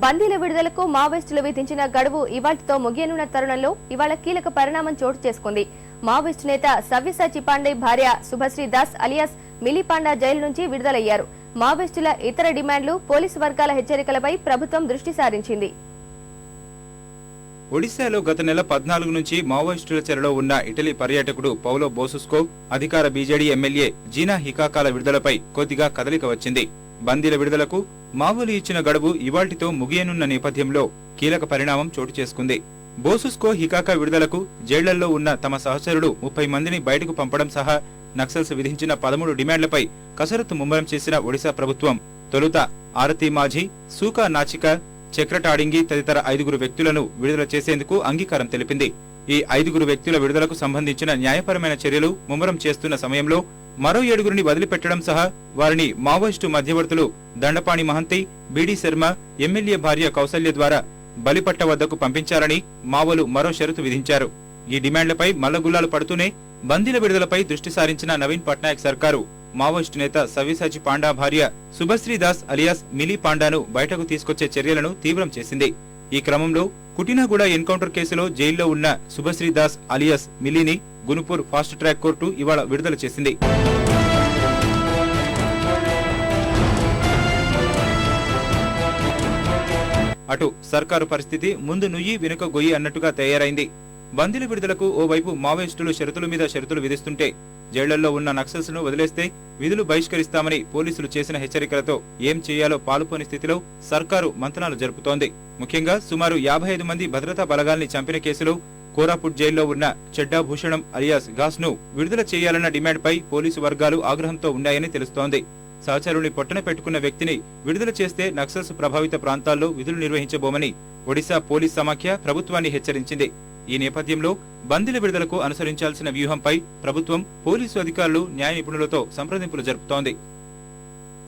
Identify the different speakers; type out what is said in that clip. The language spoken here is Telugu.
Speaker 1: బందీల విడుదలకు మావోయిస్టులు విధించిన గడువు ఇవాళ్టితో ముగియనున్న తరుణంలో ఇవాళ కీలక పరిణామం చోటు చేసుకుంది. మావోయిస్టు నేత సవ్యసాచి పాండే భార్య Subhashree Das alias milli panda jail నుంచి విడుదలయ్యారు. మావోయిస్టుల ఇతర డిమాండ్లు, పోలీసు వర్గాల హెచ్చరికలపై ప్రభుత్వం దృష్టి సారించింది.
Speaker 2: ఒడిశాలో గత నెల 14 నుంచి మావోయిస్టుల చెరలో ఉన్న ఇటలీ పర్యాటకుడు పౌలో బోసుస్కో, అధికార బీజేడీ ఎమ్మెల్యే జీనా హికాకాల విడుదలపై కొద్దిగా కదలిక వచ్చింది. బందీల విడుదలకు మావోలు ఇచ్చిన గడువు ఇవాళ్టితో ముగియనున్న నేపథ్యంలో కీలక పరిణామం చోటు చేసుకుంది. బోసుస్కో, హికాకా విడుదలకు జైళ్లలో ఉన్న తమ సహచరులు 30 మందిని బయటకు పంపడం సహా నక్సల్స్ విధించిన 13 డిమాండ్లపై కసరత్తు ముమ్మరం చేసిన ఒడిశా ప్రభుత్వం తొలుత ఆరతి మాఝీ, సూకా నాచిక, చక్రటాడింగి తదితర 5 వ్యక్తులను విడుదల చేసేందుకు అంగీకారం తెలిపింది. ఈ 5 వ్యక్తుల విడుదలకు సంబంధించిన న్యాయపరమైన చర్యలు ముమ్మరం చేస్తున్న సమయంలో మరో 7 వదిలిపెట్టడం సహా వారిని మావోయిస్టు మధ్యవర్తులు దండపాణి మహంతి, బీడీ శర్మ, ఎమ్మెల్యే భార్య కౌసల్య ద్వారా బలిపట్ట వద్దకు పంపించాలని మావోలు మరో షరతు విధించారు. ఈ డిమాండ్లపై మల్లగుల్లాలు పడుతూనే బందీల విడుదలపై దృష్టి సారించిన నవీన్ పట్నాయక్ సర్కారు మావోయిస్టు నేత సవ్యసాచి పాండా భార్య శుభశ్రీ దాస్ అలియాస్ మిలీ పాండాను బయటకు తీసుకొచ్చే చర్యలను తీవ్రం చేసింది. ఈ క్రమంలో కుటినాగూడ ఎన్కౌంటర్ కేసులో జైల్లో ఉన్న శుభశ్రీ దాస్ అలియాస్ మిలీని గునుపూర్ ఫాస్ట్ ట్రాక్ కోర్టు ఇవాళ విడుదల చేసింది. అటు సర్కారు పరిస్థితి ముందు నుయ్యి వెనుక గొయ్యి అన్నట్టుగా తయారైంది. బందీల విడుదలకు ఓవైపు మావోయిస్టులు షరతుల మీద షరతులు విధిస్తుంటే, జైళ్లలో ఉన్న నక్సల్స్ ను వదిలేస్తే విధులు బహిష్కరిస్తామని పోలీసులు చేసిన హెచ్చరికలతో ఏం చేయాలో పాలుపోని స్థితిలో సర్కారు మంతనాలు జరుపుతోంది. ముఖ్యంగా సుమారు 55 మంది భద్రతా బలగాల్ని చంపిన కేసులో కోరాపుట్ జైల్లో ఉన్న చెడ్డా భూషణం అలియాస్ ఘాస్ ను విడుదల చేయాలన్న డిమాండ్పై పోలీసు వర్గాలు ఆగ్రహంతో ఉన్నాయని తెలుస్తోంది. సహచరుల్ని పొట్టన పెట్టుకున్న వ్యక్తిని విడుదల చేస్తే నక్సల్స్ ప్రభావిత ప్రాంతాల్లో విధులు నిర్వహించబోమని ఒడిశా పోలీస్ సమాఖ్య ప్రభుత్వాన్ని హెచ్చరించింది. ఈ నేపథ్యంలో బందీల విడుదలకు అనుసరించాల్సిన వ్యూహంపై ప్రభుత్వం, పోలీసు అధికారులు, న్యాయ నిపుణులతో సంప్రదింపులు జరుపుతోంది.